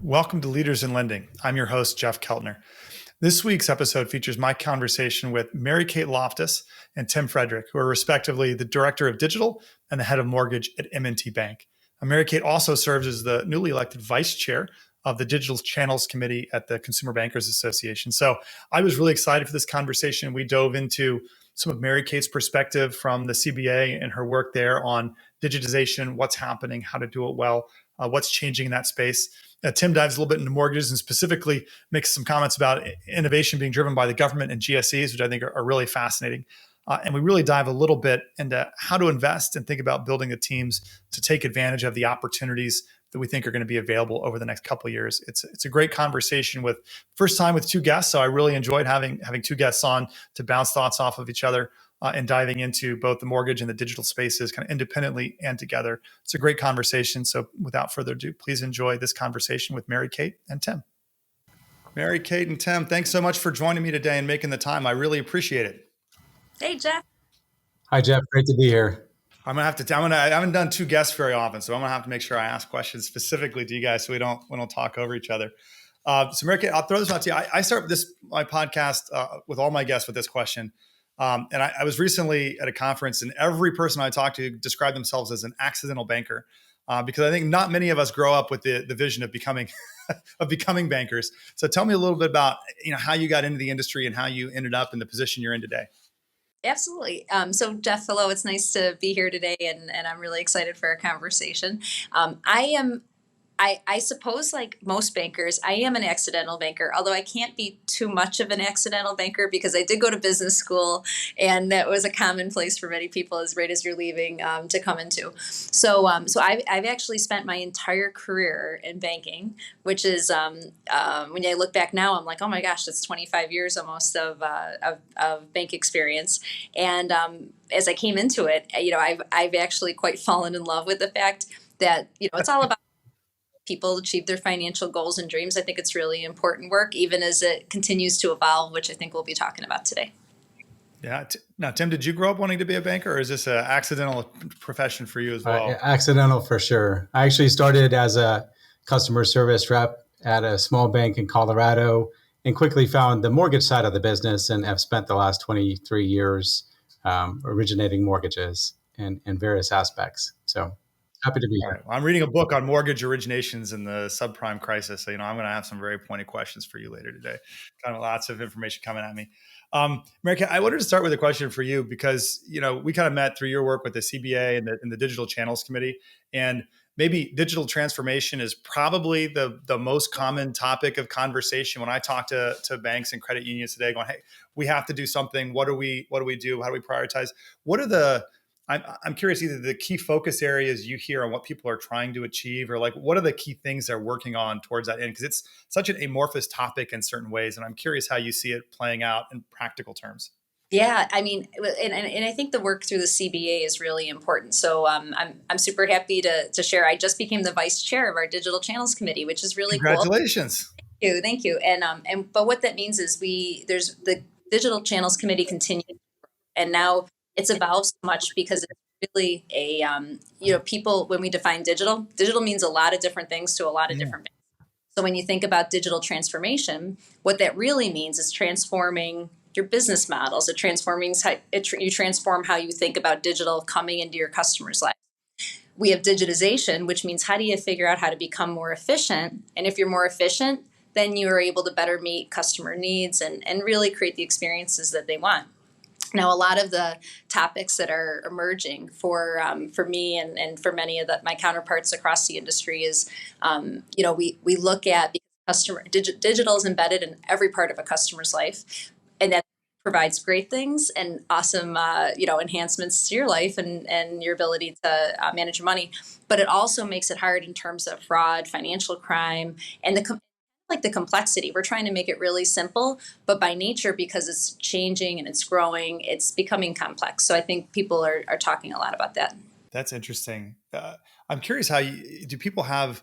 Welcome to Leaders in Lending. I'm your host, Jeff Keltner. This week's episode features my conversation with Mary Kate Loftus and Tim Frederick, who are respectively the Director of Digital and the Head of Mortgage at M&T Bank. Mary Kate also serves as the newly elected Vice Chair of the Digital Channels Committee at the Consumer Bankers Association. So I was really excited for this conversation. We dove into some of Mary Kate's perspective from the CBA and her work there on digitization, what's happening, how to do it well, what's changing in that space. Tim dives a little bit into mortgages and specifically makes some comments about innovation being driven by the government and GSEs, which I think are really fascinating. And we really dive a little bit into how to invest and think about building the teams to take advantage of the opportunities that we think are going to be available over the next couple of years. It's a great conversation with first time with two guests. So I really enjoyed having two guests on to bounce thoughts off of each other. And diving into both the mortgage and the digital spaces kind of independently and together. It's a great conversation. So without further ado, please enjoy this conversation with Mary Kate and Tim. Mary Kate and Tim, thanks so much for joining me today and making the time. I really appreciate it. Hey, Jeff. Hi, Jeff. Great to be here. I haven't done two guests very often, so I'm gonna have to make sure I ask questions specifically to you guys so we don't talk over each other. So Mary Kate, I'll throw this out to you. I start my podcast with all my guests with this question. And I was recently at a conference, and every person I talked to described themselves as an accidental banker, because I think not many of us grow up with the vision of becoming bankers. So tell me a little bit about how you got into the industry and how you ended up in the position you're in today. Absolutely. So Jeff, hello. It's nice to be here today, and I'm really excited for our conversation. I suppose, like most bankers, I am an accidental banker, although I can't be too much of an accidental banker because I did go to business school, and that was a common place for many people as right as you're leaving to come into. So I've actually spent my entire career in banking, which is when I look back now, I'm like, oh my gosh, that's 25 years almost of bank experience. And as I came into it, I've actually quite fallen in love with the fact that it's all about people achieve their financial goals and dreams. I think it's really important work, even as it continues to evolve, which I think we'll be talking about today. Yeah. Now, Tim, did you grow up wanting to be a banker, or is this an accidental profession for you as well? Accidental for sure. I actually started as a customer service rep at a small bank in Colorado and quickly found the mortgage side of the business and have spent the last 23 years originating mortgages in various aspects. So happy to be here. Right. Well, I'm reading a book on mortgage originations and the subprime crisis. So, I'm going to have some very pointed questions for you later today. Kind of lots of information coming at me. Mary Kate, I wanted to start with a question for you because, we kind of met through your work with the CBA and the Digital Channels Committee. And maybe digital transformation is probably the most common topic of conversation when I talk to banks and credit unions today going, hey, we have to do something. What do we do? How do we prioritize? I'm curious, either the key focus areas you hear on what people are trying to achieve, or like what are the key things they're working on towards that end? Because it's such an amorphous topic in certain ways. And I'm curious how you see it playing out in practical terms. Yeah, I mean, and I think the work through the CBA is really important. So I'm super happy to share. I just became the vice chair of our Digital Channels Committee, which is really Congratulations. Cool. Thank you. But what that means is there's the Digital Channels Committee continues, and now it's evolved so much because it's really people, when we define digital means a lot of different things to a lot of different things. So when you think about digital transformation, what that really means is transforming your business models. You transform how you think about digital coming into your customers' lives. We have digitization, which means how do you figure out how to become more efficient? And if you're more efficient, then you are able to better meet customer needs and really create the experiences that they want. Now, a lot of the topics that are emerging for me and for many of my counterparts across the industry is, we look at digital is embedded in every part of a customer's life, and that provides great things and awesome, enhancements to your life and your ability to manage your money. But it also makes it hard in terms of fraud, financial crime, and the complexity. We're trying to make it really simple, but by nature, because it's changing and it's growing, it's becoming complex. So I think people are talking a lot about that. That's interesting. I'm curious do people have,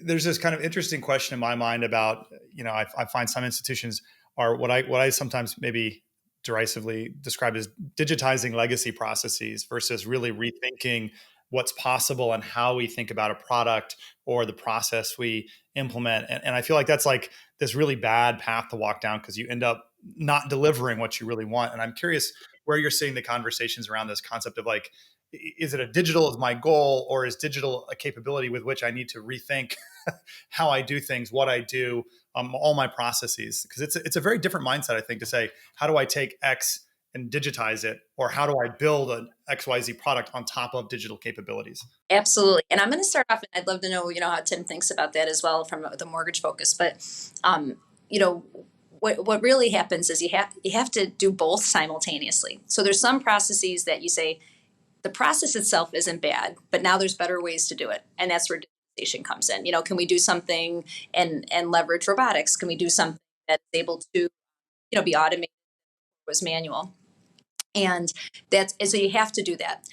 there's this kind of interesting question in my mind about, I find some institutions are what I sometimes maybe derisively describe as digitizing legacy processes versus really rethinking what's possible and how we think about a product or the process we implement. And I feel like that's like this really bad path to walk down because you end up not delivering what you really want. And I'm curious where you're seeing the conversations around this concept of like, is it a digital is my goal, or is digital a capability with which I need to rethink how I do things, what I do, all my processes? Because it's a very different mindset, I think, to say, how do I take X and digitize it, or how do I build an XYZ product on top of digital capabilities? Absolutely. And I'm going to start off, and I'd love to know, how Tim thinks about that as well from the mortgage focus. But, you know, what really happens is you have to do both simultaneously. So there's some processes that you say the process itself isn't bad, but now there's better ways to do it, and that's where digitization comes in. Can we do something and leverage robotics? Can we do something that's able to be automated, was manual, and so you have to do that.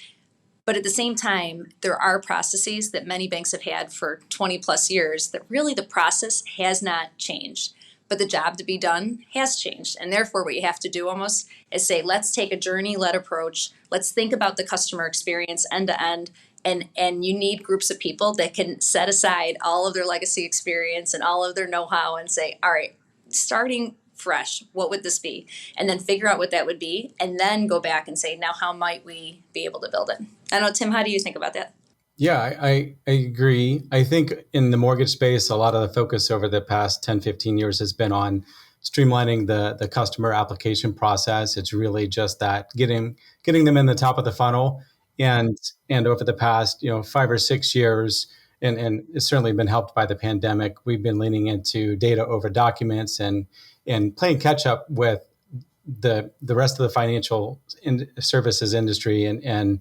But at the same time, there are processes that many banks have had for 20 plus years that really the process has not changed. But the job to be done has changed. And therefore, what you have to do almost is say, let's take a journey-led approach. Let's think about the customer experience end to end. And you need groups of people that can set aside all of their legacy experience and all of their know-how and say, all right, starting fresh, what would this be? And then figure out what that would be, and then go back and say, now how might we be able to build it? I don't know, Tim, how do you think about that? Yeah, I agree. I think in the mortgage space, a lot of the focus over the past 10, 15 years has been on streamlining the customer application process. It's really just that getting them in the top of the funnel. And over the past 5 or 6 years, and it's certainly been helped by the pandemic, we've been leaning into data over documents and playing catch up with the rest of the financial services industry and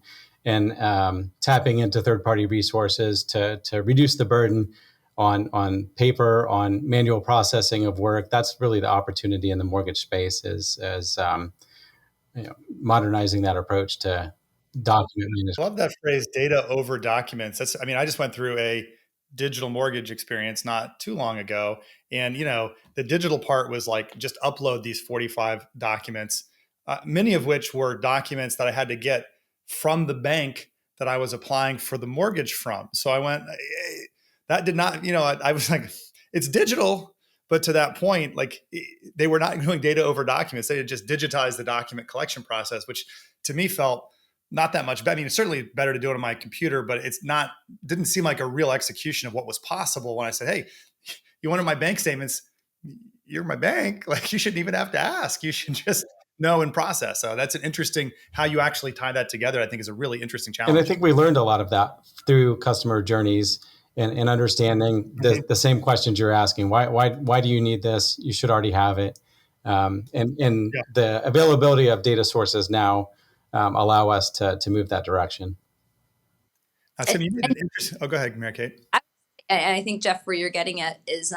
tapping into third-party resources to reduce the burden on paper, on manual processing of work. That's really the opportunity in the mortgage space is modernizing that approach to document I management. love that phrase, data over documents. I just went through a digital mortgage experience not too long ago. And, the digital part was like, just upload these 45 documents, many of which were documents that I had to get from the bank that I was applying for the mortgage from. So I went, that did not, I was like, it's digital. But to that point, like they were not doing data over documents. They had just digitized the document collection process, which to me felt not that much better. It's certainly better to do it on my computer, but didn't seem like a real execution of what was possible when I said, hey, you wanted my bank statements, you're my bank. Like you shouldn't even have to ask. You should just know and process. So that's an interesting, how you actually tie that together, I think is a really interesting And I challenge. think we learned a lot of that through customer journeys and understanding the same questions you're asking. Why do you need this? You should already have it. And Yeah. the availability of data sources now allow us to move that direction. Tim, you made an interesting, oh, go ahead, Mary Kate. And I think, Jeff, where you're getting at is,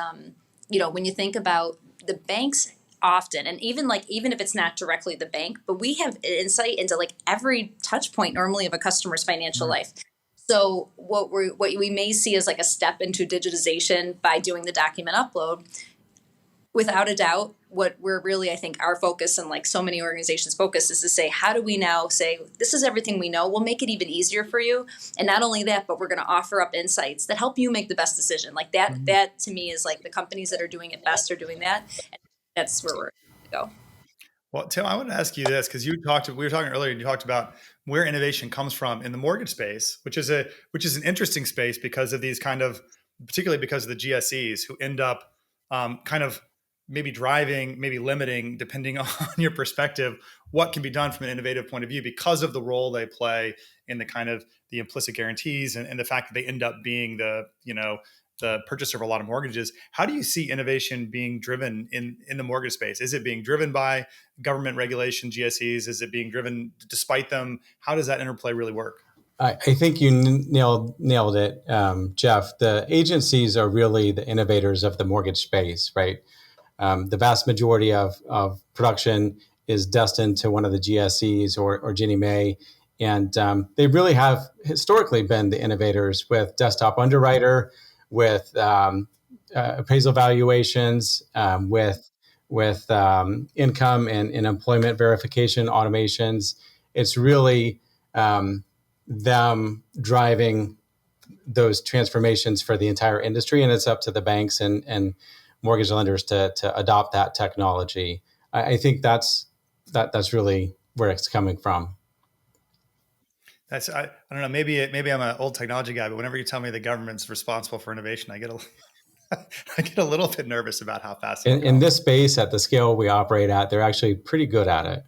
when you think about the banks often, and even if it's not directly the bank, but we have insight into like every touch point normally of a customer's financial life. So what we may see as like a step into digitization by doing the document upload, without a doubt, what we're really, I think, our focus and like so many organizations' focus is to say, how do we now say, this is everything we know, we'll make it even easier for you. And not only that, but we're going to offer up insights that help you make the best decision. Like that to me is like the companies that are doing it best are doing that. And that's where we're going to go. Well, Tim, I want to ask you this because we were talking earlier, and you talked about where innovation comes from in the mortgage space, which is an interesting space because of these particularly because of the GSEs who end up kind of maybe driving, maybe limiting, depending on your perspective, what can be done from an innovative point of view because of the role they play in the kind of the implicit guarantees and the fact that they end up being the purchaser of a lot of mortgages. How do you see innovation being driven in the mortgage space? Is it being driven by government regulation, GSEs? Is it being driven despite them? How does that interplay really work? I think you nailed it, Jeff. The agencies are really the innovators of the mortgage space, right? The vast majority of production is destined to one of the GSEs or Ginnie Mae. And they really have historically been the innovators with desktop underwriter, with appraisal valuations, with income and employment verification automations. It's really them driving those transformations for the entire industry, and it's up to the banks and mortgage lenders to adopt that technology. I think that's really where it's coming from. I don't know. Maybe I'm an old technology guy, but whenever you tell me the government's responsible for innovation, I get I get a little bit nervous about how fast it'll In go. this space, at the scale we operate at, they're actually pretty good at it.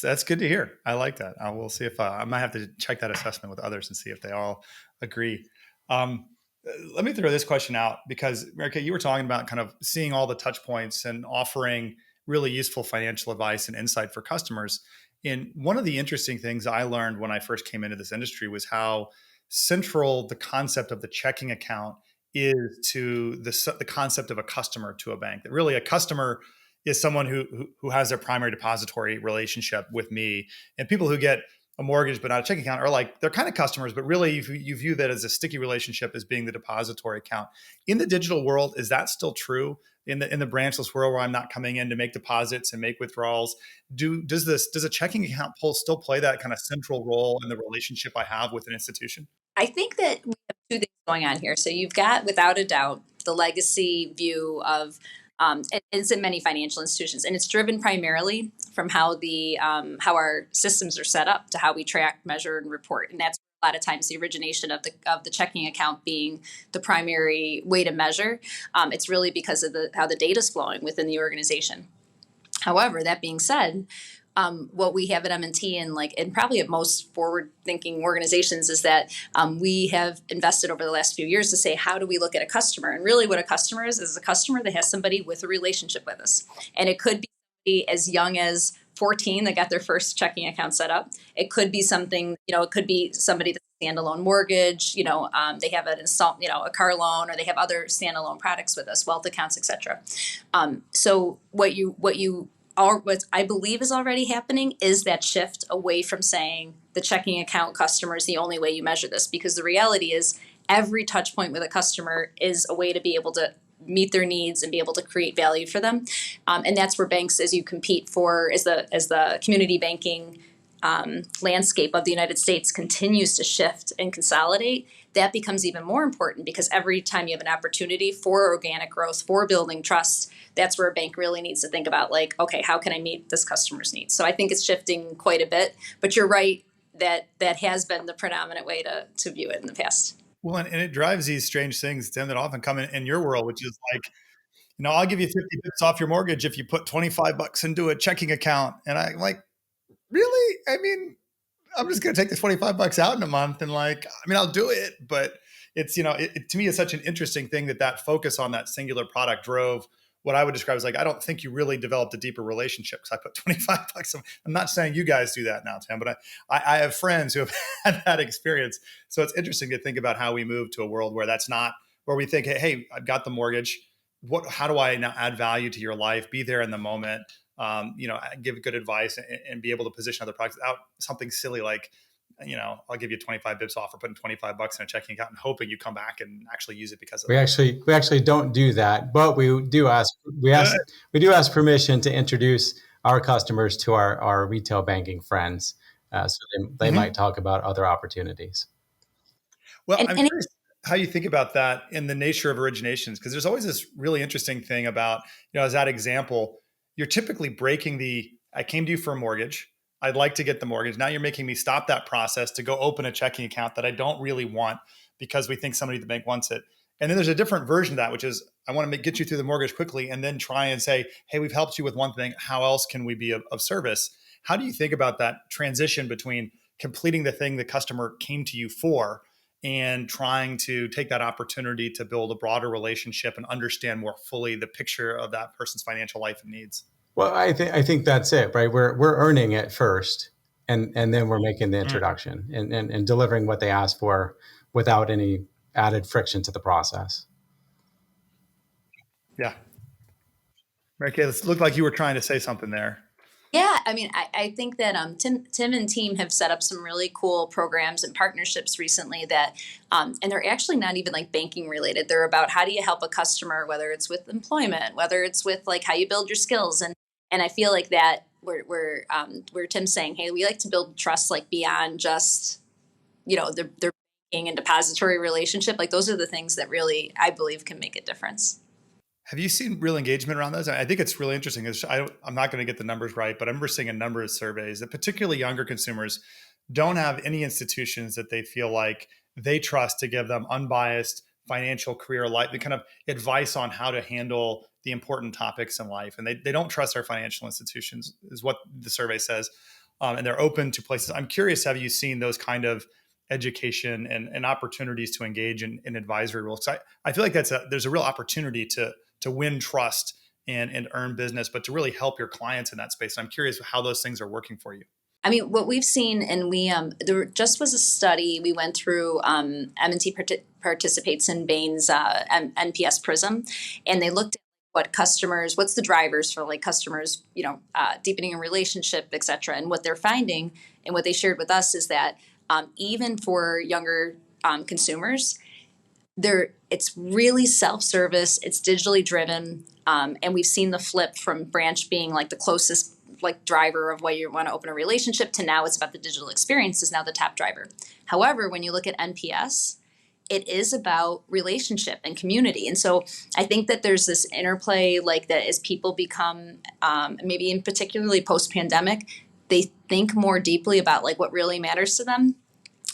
That's good to hear. I like that. I will see if I might have to check that assessment with others and see if they all agree. Um, Let me throw this question out because, Mary Kate, you were talking about kind of seeing all the touch points and offering really useful financial advice and insight for customers. And one of the interesting things I learned when I first came into this industry was how central the concept of the checking account is to the concept of a customer to a bank. That really a customer is someone who has their primary depository relationship with me, and people who get a mortgage but not a checking account are like they're kind of customers, but really you view that as a sticky relationship as being the depository account. In the digital world, is that still true? In the branchless world where I'm not coming in to make deposits and make withdrawals, does a checking account still play that kind of central role in the relationship I have with an institution? I think that we have two things going on here. So you've got, without a doubt, the legacy view of it's in many financial institutions, and it's driven primarily from how how our systems are set up to how we track, measure, and report, and that's a lot of times the origination of the checking account being the primary way to measure. It's really because of how the data is flowing within the organization. However, that being said, what we have at M&T and probably at most forward-thinking organizations is that we have invested over the last few years to say, how do we look at a customer? And really what a customer is a customer that has somebody with a relationship with us. And it could be somebody as young as 14 that got their first checking account set up. It could be something, it could be somebody that's a standalone mortgage, they have a car loan, or they have other standalone products with us, wealth accounts, etc. So what I believe is already happening is that shift away from saying the checking account customer is the only way you measure this, because the reality is every touch point with a customer is a way to be able to meet their needs and be able to create value for them. And that's where banks, as you compete for, as the community banking landscape of the United States continues to shift and consolidate, that becomes even more important, because every time you have an opportunity for organic growth, for building trust, that's where a bank really needs to think about, okay, how can I meet this customer's needs? So I think it's shifting quite a bit, but you're right that has been the predominant way to view it in the past. Well, and it drives these strange things, Tim, that often come in your world, which is like, I'll give you 50 bits off your mortgage if you put 25 bucks into a checking account. And I'm like, really? I mean, I'm just going to take the 25 bucks out in a month. And I'll do it. But it's, to me, it's such an interesting thing that focus on that singular product drove what I would describe as I don't think you really developed a deeper relationship because I put 25 bucks. I'm not saying you guys do that now, Tim, but I have friends who have had that experience. So it's interesting to think about how we move to a world where that's not, where we think, hey, I've got the mortgage. How do I now add value to your life? Be there in the moment. Give good advice and be able to position other products without something silly like, I'll give you 25 bips off for putting 25 bucks in a checking account and hoping you come back and actually use it because of that. We actually don't do that, but we do ask permission to introduce our customers to our retail banking friends, so they might talk about other opportunities. Well, I'm curious how you think about that in the nature of originations, because there's always this really interesting thing about, as that example, you're typically breaking I came to you for a mortgage. I'd like to get the mortgage. Now you're making me stop that process to go open a checking account that I don't really want because we think somebody at the bank wants it. And then there's a different version of that, which is I want to get you through the mortgage quickly and then try and say, hey, we've helped you with one thing. How else can we be of service? How do you think about that transition between completing the thing the customer came to you for and trying to take that opportunity to build a broader relationship and understand more fully the picture of that person's financial life and needs? Well, I think that's it, right? We're earning it first, and then we're making the introduction and delivering what they ask for without any added friction to the process. Yeah. Mary Kay, it looked like you were trying to say something there. Yeah, I think that Tim and team have set up some really cool programs and partnerships recently that, and they're actually not even banking related. They're about how do you help a customer, whether it's with employment, whether it's with how you build your skills, and I feel like that where Tim's saying, hey, we like to build trust like beyond just, their banking and depository relationship. Like those are the things that really, I believe, can make a difference. Have you seen real engagement around those? I think it's really interesting. I'm not going to get the numbers right, but I remember seeing a number of surveys that particularly younger consumers don't have any institutions that they feel like they trust to give them unbiased financial career life, the kind of advice on how to handle the important topics in life. And they don't trust their financial institutions is what the survey says. And they're open to places. I'm curious, have you seen those kind of education and opportunities to engage in advisory roles? I feel like there's a real opportunity to win trust and earn business, but to really help your clients in that space. I'm curious how those things are working for you. I mean, what we've seen, and there just was a study we went through. M&T participates in Bain's NPS Prism, and they looked at what's the drivers for like customers, deepening a relationship, et cetera. And what they're finding, and what they shared with us, is that even for younger consumers, it's really self-service, it's digitally driven, and we've seen the flip from branch being like the closest like driver of why you want to open a relationship to now it's about the digital experience is now the top driver. However, when you look at NPS, it is about relationship and community. And so I think that there's this interplay like that as people become, maybe in particularly post-pandemic, they think more deeply about like what really matters to them.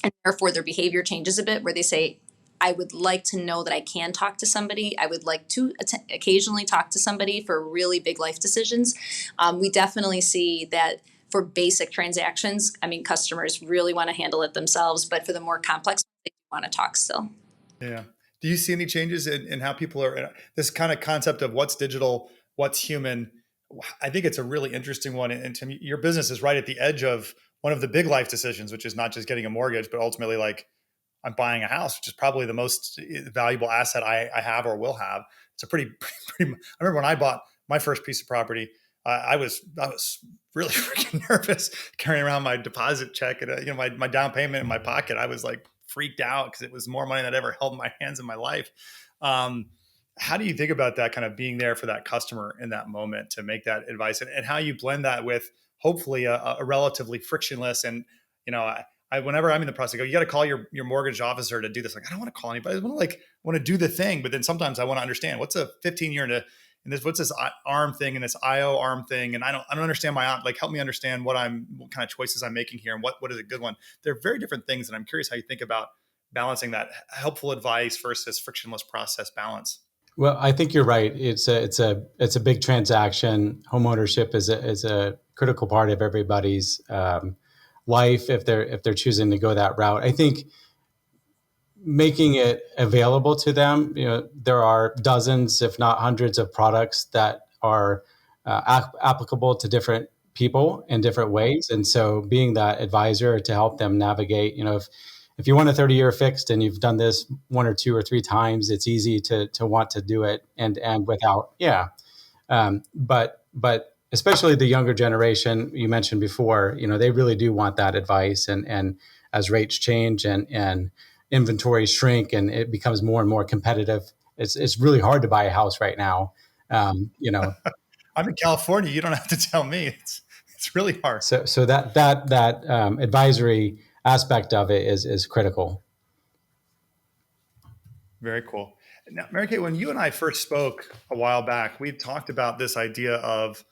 And therefore their behavior changes a bit where they say, I would like to know that I can talk to somebody. I would like to occasionally talk to somebody for really big life decisions. We definitely see that for basic transactions, I mean, customers really want to handle it themselves, but for the more complex, they want to talk still. Yeah. Do you see any changes in how people are, this kind of concept of what's digital, what's human? I think it's a really interesting one. And Tim, your business is right at the edge of one of the big life decisions, which is not just getting a mortgage, but ultimately like, I'm buying a house, which is probably the most valuable asset I have or will have. It's a pretty. I remember when I bought my first piece of property, I was really freaking nervous carrying around my deposit check and my down payment in my pocket. I was like freaked out because it was more money than I'd ever held in my hands in my life. How do you think about that kind of being there for that customer in that moment to make that advice and how you blend that with hopefully a relatively frictionless and whenever I'm in the process, I go, you got to call your mortgage officer to do this. Like, I don't want to call anybody. I want to do the thing. But then sometimes I want to understand what's a 15-year and this, what's this ARM thing and this IO ARM thing. And I don't understand like, help me understand what kind of choices I'm making here and what is a good one. They're very different things. And I'm curious how you think about balancing that helpful advice versus frictionless process balance. Well, I think you're right. It's a big transaction. Homeownership is a critical part of everybody's life if they're choosing to go that route. I think making it available to them, there are dozens, if not hundreds, of products that are applicable to different people in different ways. And so being that advisor to help them navigate, if you want a 30-year fixed and you've done this one or two or three times, it's easy to want to do it and without, but especially the younger generation you mentioned before, they really do want that advice. And as rates change and inventories shrink and it becomes more and more competitive, it's really hard to buy a house right now. I'm in California. You don't have to tell me. It's really hard. So that advisory aspect of it is critical. Very cool. Now, Mary Kate, when you and I first spoke a while back, we talked about this idea of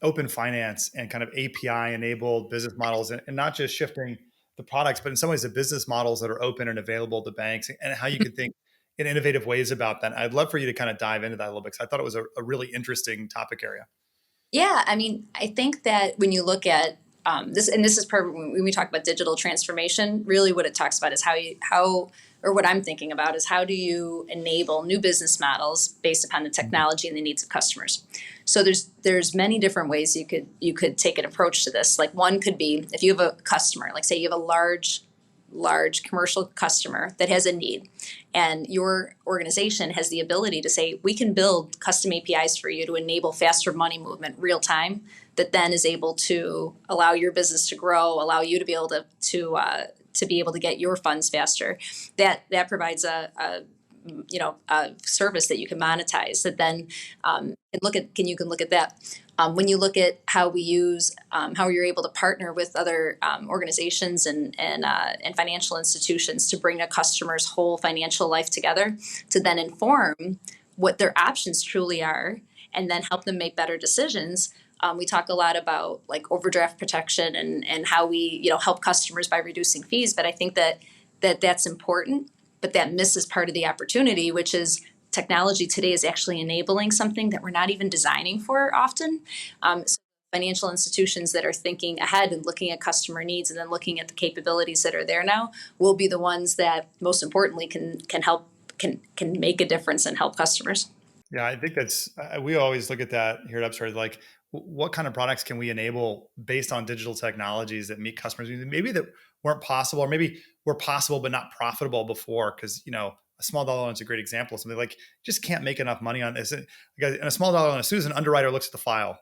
open finance and kind of API enabled business models and not just shifting the products, but in some ways the business models that are open and available to banks and how you could think in innovative ways about that. I'd love for you to kind of dive into that a little bit because I thought it was a really interesting topic area. Yeah, I mean, I think that when you look at this, and this is part when we talk about digital transformation, really what it talks about is what I'm thinking about is how do you enable new business models based upon the technology and the needs of customers. So there's many different ways you could take an approach to this. Like one could be if you have a customer, like say you have a large commercial customer that has a need and your organization has the ability to say, we can build custom APIs for you to enable faster money movement real time that then is able to allow your business to grow, allow you to be able to be able to get your funds faster. That provides a service that you can monetize. That then you can look at that. When you look at how we use how you're able to partner with other organizations and financial institutions to bring a customer's whole financial life together to then inform what their options truly are and then help them make better decisions. We talk a lot about like overdraft protection and how we help customers by reducing fees, but I think that's important, but that misses part of the opportunity, which is technology today is actually enabling something that we're not even designing for often. So financial institutions that are thinking ahead and looking at customer needs and then looking at the capabilities that are there now will be the ones that most importantly can make a difference and help customers. Yeah, I think that's, we always look at that here at Upstart, like what kind of products can we enable based on digital technologies that meet customers' needs? Maybe that weren't possible, or maybe were possible but not profitable before. Because, a small dollar loan is a great example of something like just can't make enough money on this. And a small dollar loan, as soon as an underwriter looks at the file,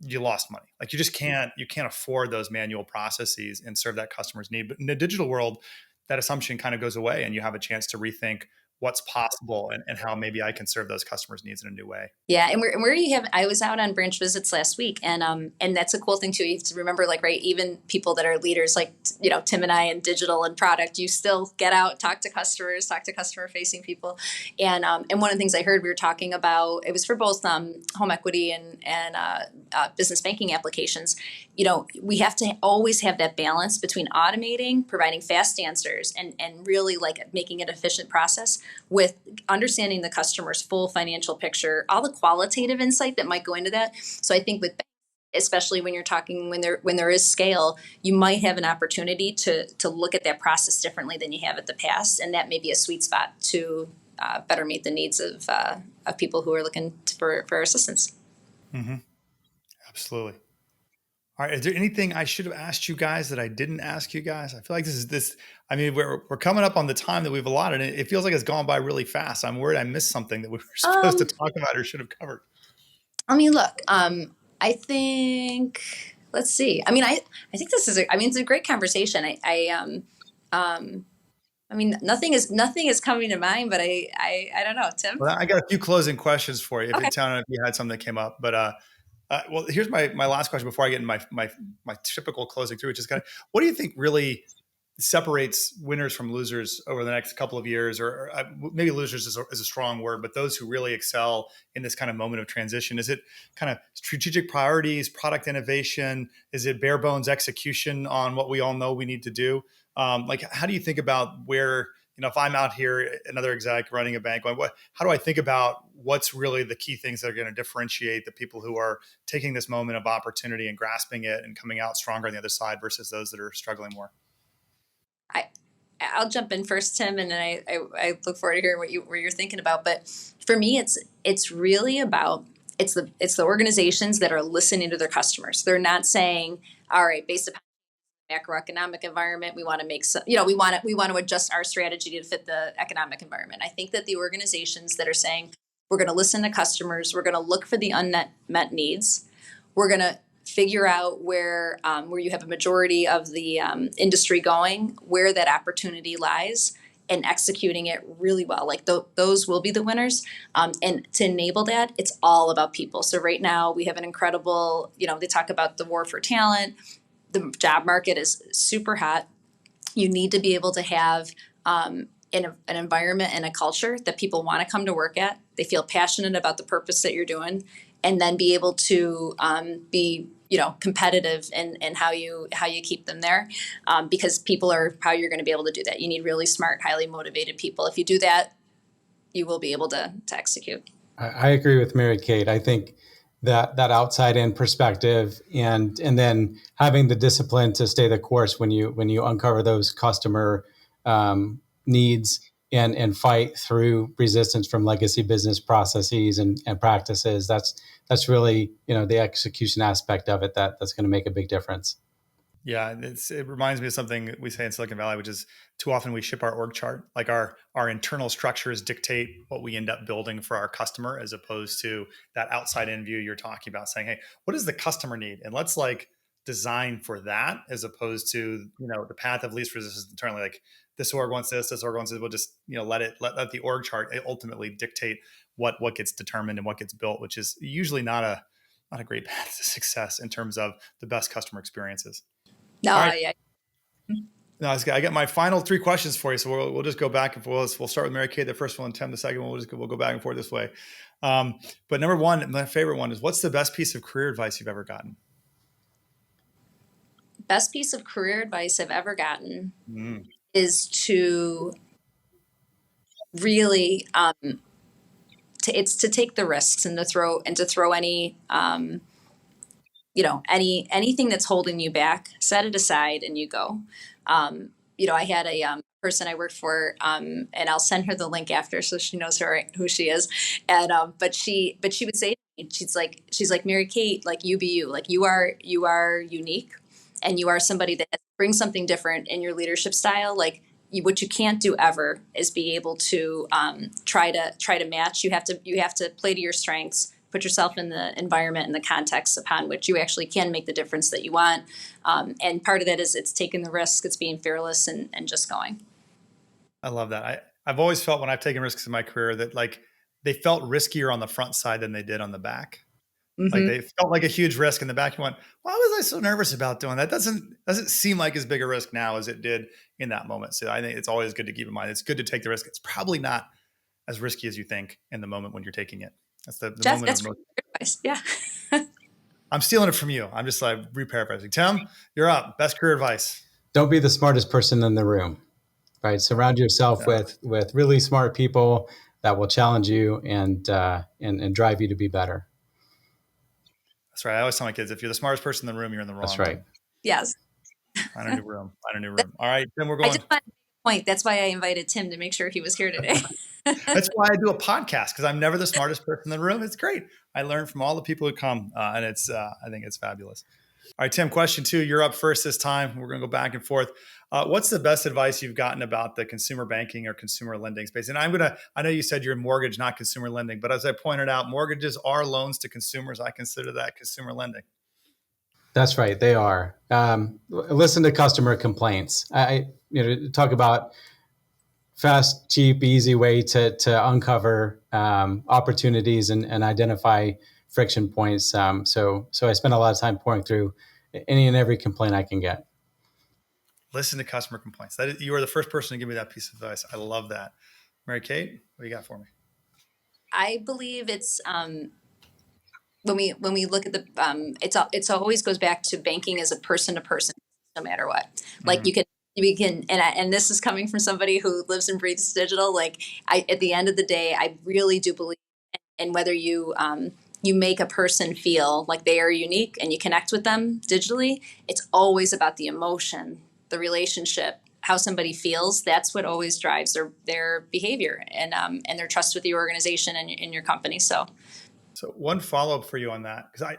you lost money. Like you can't afford those manual processes and serve that customer's need. But in the digital world, that assumption kind of goes away and you have a chance to rethink what's possible and how maybe I can serve those customers' needs in a new way. Yeah, and where you have, I was out on branch visits last week, and that's a cool thing too. You have to remember, like, right, even people that are leaders, like Tim and I in digital and product, you still get out, talk to customers, talk to customer facing people, and one of the things I heard we were talking about, it was for both home equity and business banking applications. We have to always have that balance between automating, providing fast answers, and really like making it an efficient process with understanding the customer's full financial picture, all the qualitative insight that might go into that. So I think with, especially when you're talking, when there is scale, you might have an opportunity to look at that process differently than you have at the past. And that may be a sweet spot to better meet the needs of people who are looking for assistance. Mm-hmm. Absolutely. All right. Is there anything I should have asked you guys that I didn't ask you guys? I feel like I mean, we're coming up on the time that we've allotted. And it feels like it's gone by really fast. I'm worried I missed something that we were supposed to talk about or should have covered. I mean, look, I think, let's see. I mean, I think it's a great conversation. I mean, nothing is coming to mind, but I don't know, Tim. Well, I got a few closing questions for you. Okay. If you had something that came up, but well, here's my last question before I get in my typical closing through, which is kind of, what do you think really separates winners from losers over the next couple of years, or maybe losers is a strong word, but those who really excel in this kind of moment of transition? Is it kind of strategic priorities, product innovation? Is it bare bones execution on what we all know we need to do? Like, how do you think about where, if I'm out here, another exec running a bank, how do I think about what's really the key things that are going to differentiate the people who are taking this moment of opportunity and grasping it and coming out stronger on the other side versus those that are struggling more? I'll jump in first, Tim, and then I look forward to hearing what you're thinking about. But for me, it's really about it's the organizations that are listening to their customers. They're not saying, all right, based upon macroeconomic environment, we want to make some, we want to adjust our strategy to fit the economic environment. I think that the organizations that are saying we're going to listen to customers, we're going to look for the unmet needs, we're going to figure out where you have a majority of the industry going, where that opportunity lies, and executing it really well. Like those will be the winners. And to enable that, it's all about people. So right now we have an incredible, they talk about the war for talent. The job market is super hot. You need to be able to have an environment and a culture that people want to come to work at. They feel passionate about the purpose that you're doing, and then be able to be competitive in how you keep them there, because people are how you're going to be able to do that. You need really smart, highly motivated people. If you do that, you will be able to execute. I agree with Mary Kate. I think that outside in perspective and then having the discipline to stay the course when you uncover those customer needs and fight through resistance from legacy business processes and practices. That's really, the execution aspect of it that's going to make a big difference. Yeah, it reminds me of something we say in Silicon Valley, which is too often we ship our org chart. Like our internal structures dictate what we end up building for our customer, as opposed to that outside in view you're talking about, saying, hey, what does the customer need? And let's designed for that, as opposed to, the path of least resistance internally. Like this org wants this org wants this. We'll just, let the org chart ultimately dictate what gets determined and what gets built, which is usually not a great path to success in terms of the best customer experiences. No, All right. yeah. No, I got my final 3 questions for you. So we'll just go back and forth. We'll start with Mary Kate, the first one, Tim, the second one. We'll go back and forth this way. But number one, my favorite one is, what's the best piece of career advice you've ever gotten? Best piece of career advice I've ever gotten is to really it's to take the risks and to throw any anything that's holding you back, set it aside and you go. I had a person I worked for, and I'll send her the link after so she knows who she is. And but she would say to me, she's like, Mary Kate, like, you be you, like you are unique, and you are somebody that brings something different in your leadership style. Like, what you can't do ever is be able to try to match. You have to play to your strengths, put yourself in the environment and the context upon which you actually can make the difference that you want. And part of that is it's taking the risk, it's being fearless and just going. I love that. I've always felt when I've taken risks in my career that, like, they felt riskier on the front side than they did on the back. Mm-hmm. Like, they felt like a huge risk in the back. You went, why was I so nervous about doing that? Doesn't seem like as big a risk now as it did in that moment. So I think it's always good to keep in mind. It's good to take the risk. It's probably not as risky as you think in the moment when you're taking it. That's the Jeff, moment. that's great advice. Yeah. I'm stealing it from you. I'm just like re-paraphrasing. Tim, you're up. Best career advice. Don't be the smartest person in the room, right? Surround yourself with really smart people that will challenge you and drive you to be better. That's right. I always tell my kids, if you're the smartest person in the room, you're in the wrong That's right. room. Yes. Find a new room. All right, Tim, we're going. I just want to make a point. That's why I invited Tim, to make sure he was here today. That's why I do a podcast, because I'm never the smartest person in the room. It's great. I learn from all the people who come, and I think it's fabulous. All right, Tim, question 2. You're up first this time. We're going to go back and forth. What's the best advice you've gotten about the consumer banking or consumer lending space? And I know you said you're in mortgage, not consumer lending, but as I pointed out, mortgages are loans to consumers. I consider that consumer lending. That's right. They are. Listen to customer complaints. Talk about fast, cheap, easy way to uncover opportunities and identify friction points. So I spend a lot of time pouring through any and every complaint I can get. Listen to customer complaints. You are the first person to give me that piece of advice. I love that. Mary Kate, what do you got for me? I believe it's when we look at the it's always goes back to banking as a person to person, no matter what. Like, we can, and this is coming from somebody who lives and breathes digital. Like, at the end of the day, I really do believe, and whether you make a person feel like they are unique and you connect with them digitally, it's always about the emotion, the relationship, how somebody feels. That's what always drives their behavior and their trust with the organization and in your company. So one follow-up for you on that, because I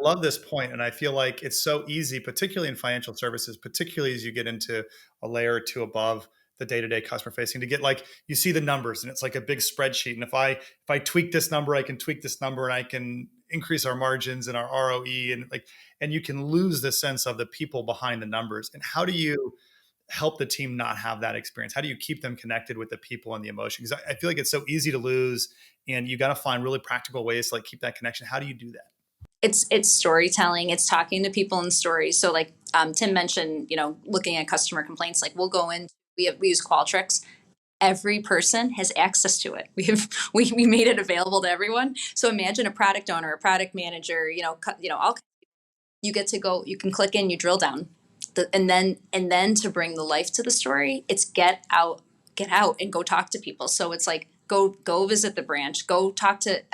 love this point, and I feel like it's so easy, particularly in financial services, particularly as you get into a layer or two above the day-to-day customer facing, to get, like, you see the numbers and it's like a big spreadsheet. And if I tweak this number, I can tweak this number and I can increase our margins and our ROE, and you can lose the sense of the people behind the numbers. And how do you help the team not have that experience? How do you keep them connected with the people and the emotion? Because I feel like it's so easy to lose, and you got to find really practical ways to, like, keep that connection. How do you do that? it's storytelling. It's talking to people in stories. So, like, Tim mentioned, looking at customer complaints. Like, we'll go in. We use Qualtrics. Every person has access to it. We made it available to everyone. So imagine a product owner, a product manager. All you get to go. You can click in. You drill down, and then to bring the life to the story. It's get out, and go talk to people. So it's like, go visit the branch, go talk to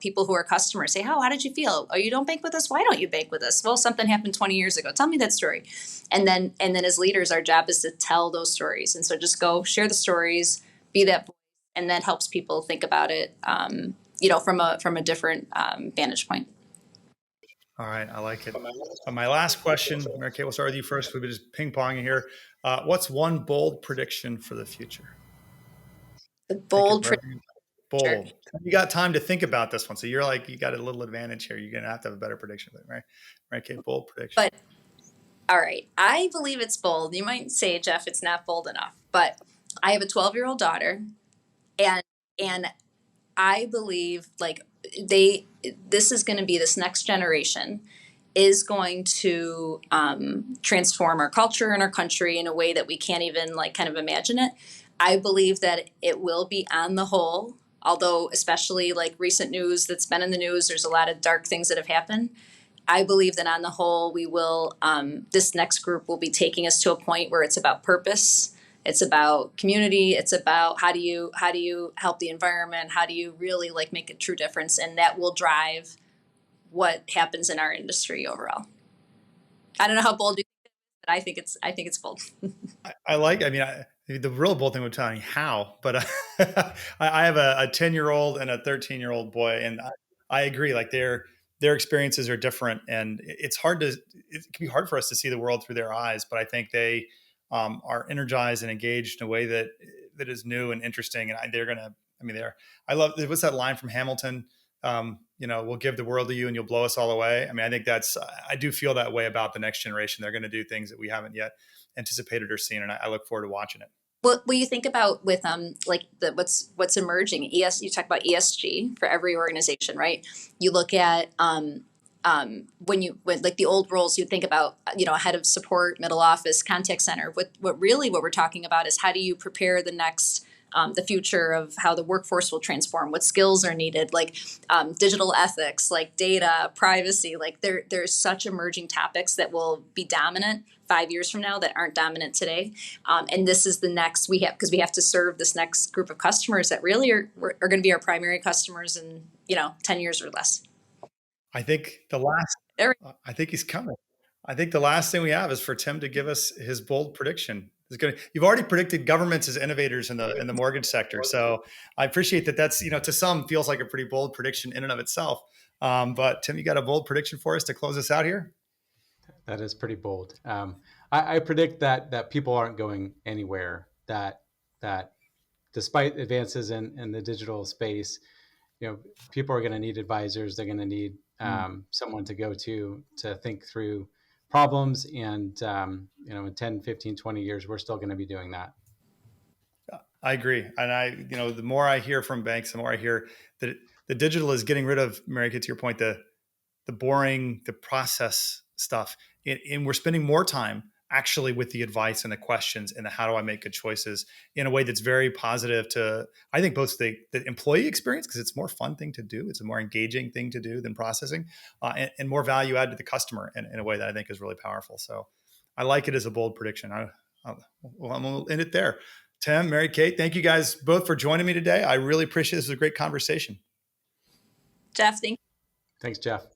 people who are customers. Say, how did you feel? Oh, you don't bank with us? Why don't you bank with us? Well, something happened 20 years ago. Tell me that story. And then as leaders, our job is to tell those stories. And so just go share the stories, be that voice, and that helps people think about it from a different vantage point. All right, I like it. My last question, Mary Kate, we'll start with you first. We've been just ping-ponging here. What's one bold prediction for the future? The bold Bold. You got time to think about this one. So you're like, you got a little advantage here. You're going to have a better prediction, right? Mary Kate, bold prediction. But All right. I believe it's bold. You might say, Jeff, it's not bold enough, but I have a 12-year-old daughter, and and I believe like this is going to be this next generation is going to transform our culture and our country in a way that we can't even like kind of imagine it. I believe that it will be on the whole, although especially like recent news that's been in the news, there's a lot of dark things that have happened. I believe that on the whole, we will, this next group will be taking us to a point where it's about purpose. It's about community. It's about how do you help the environment? How do you really like make a true difference? And that will drive what happens in our industry overall. I don't know how bold you think it is, but I think it's bold. The real bold thing would tell me how, but I have a 10-year-old and a 13-year-old boy, and I agree. Like their experiences are different, and it can be hard for us to see the world through their eyes. But I think they are energized and engaged in a way that is new and interesting. And they're gonna. I mean, I love what's that line from Hamilton? We'll give the world to you, and you'll blow us all away. I mean, I think I do feel that way about the next generation. They're going to do things that we haven't yet anticipated or seen, and I look forward to watching it. What you think about with like what's emerging? You talk about ESG for every organization, right? You look at when like the old roles, you think about a head of support, middle office, contact center. What we're talking about is how do you prepare the future of how the workforce will transform, what skills are needed, like digital ethics, like data, privacy, like there's such emerging topics that will be dominant 5 years from now that aren't dominant today. And this is the next because we have to serve this next group of customers that really are going to be our primary customers in 10 years or less. I think I think he's coming. I think the last thing we have is for Tim to give us his bold prediction. You've already predicted governments as innovators in the mortgage sector, so I appreciate that. That's to some feels like a pretty bold prediction in and of itself. But Tim, you got a bold prediction for us to close us out here? That is pretty bold. I predict that people aren't going anywhere. That despite advances in the digital space, people are going to need advisors. They're going to need someone to go to think through problems. And, in 10, 15, 20 years, we're still going to be doing that. I agree. And the more I hear from banks, the more I hear that the digital is getting rid of, Mary Kate, to your point, the boring, the process stuff. And we're spending more time actually with the advice and the questions and the how do I make good choices in a way that's very positive to, I think, both the employee experience, because it's a more fun thing to do. It's a more engaging thing to do than processing, and more value add to the customer in a way that I think is really powerful. So I like it as a bold prediction. I'm going to end it there. Tim, Mary Kate, thank you guys both for joining me today. I really appreciate it. This was a great conversation. Jeff, thank you. Thanks, Jeff.